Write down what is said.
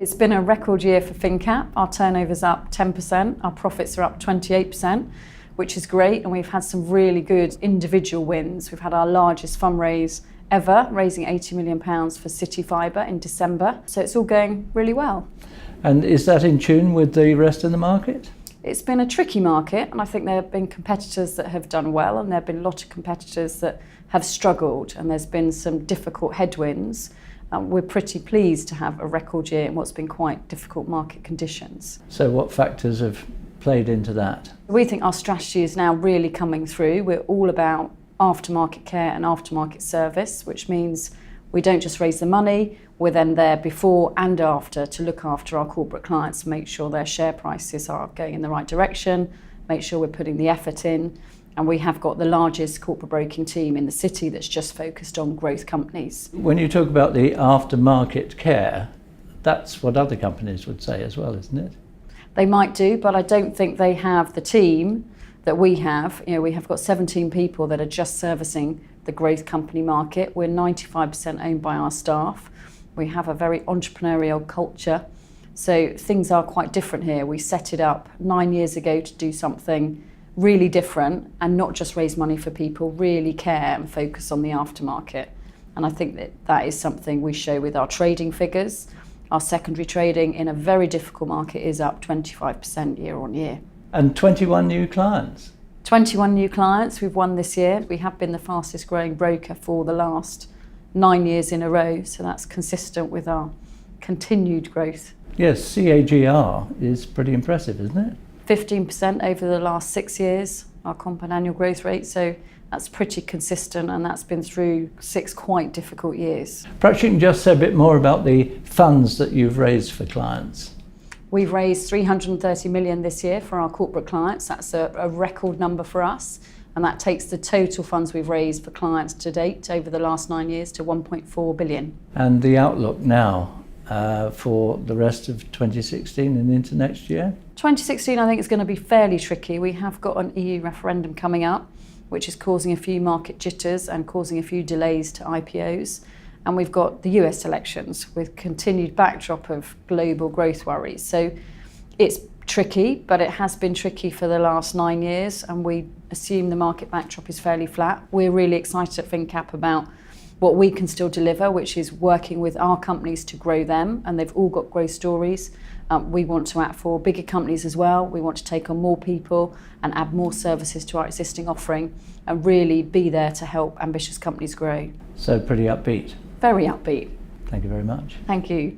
It's been a record year for finnCap. Our turnover's up 10%, our profits are up 28%, which is great, and we've had some really good individual wins. We've had our largest fundraise ever, raising £80 million for City Fibre in December, so it's all going really well. And is that in tune with the rest of the market? It's been a tricky market, and I think there have been competitors that have done well, and there have been a lot of competitors that have struggled, and there's been some difficult headwinds. We're pretty pleased to have a record year in what's been quite difficult market conditions. So what factors have played into that? We think our strategy is now really coming through. We're all about aftermarket care and aftermarket service, which means we don't just raise the money, we're then there before and after to look after our corporate clients, make sure their share prices are going in the right direction, make sure we're putting the effort in. And we have got the largest corporate broking team in the city that's just focused on growth companies. When you talk about the aftermarket care, that's what other companies would say as well, isn't it? They might do, but I don't think they have the team that we have. You know, we have got 17 people that are just servicing the growth company market. We're 95% owned by our staff. We have a very entrepreneurial culture. So things are quite different here. We set it up 9 years ago to do something really different and not just raise money for people, really care and focus on the aftermarket. And I think that is something we show with our trading figures. Our secondary trading in a very difficult market is up 25% year on year. And 21 new clients? 21 new clients we've won this year. We have been the fastest growing broker for the last 9 years in a row, so that's consistent with our continued growth. Yes, CAGR is pretty impressive, isn't it? 15% over the last 6 years, our compound annual growth rate, so that's pretty consistent, and that's been through 6 quite difficult years. Perhaps you can just say a bit more about the funds that you've raised for clients. We've raised 330 million this year for our corporate clients. That's a record number for us, and that takes the total funds we've raised for clients to date over the last 9 years to 1.4 billion. And the outlook now for the rest of 2016 and into next year? 2016 I think is going to be fairly tricky. We have got an EU referendum coming up, which is causing a few market jitters and causing a few delays to IPOs. And we've got the US elections with continued backdrop of global growth worries. So it's tricky, but it has been tricky for the last 9 years, and we assume the market backdrop is fairly flat. We're really excited at finnCap about what we can still deliver, which is working with our companies to grow them, and they've all got growth stories. We want to act for bigger companies as well. We want to take on more people and add more services to our existing offering and really be there to help ambitious companies grow. So pretty upbeat. Very upbeat. Thank you very much. Thank you.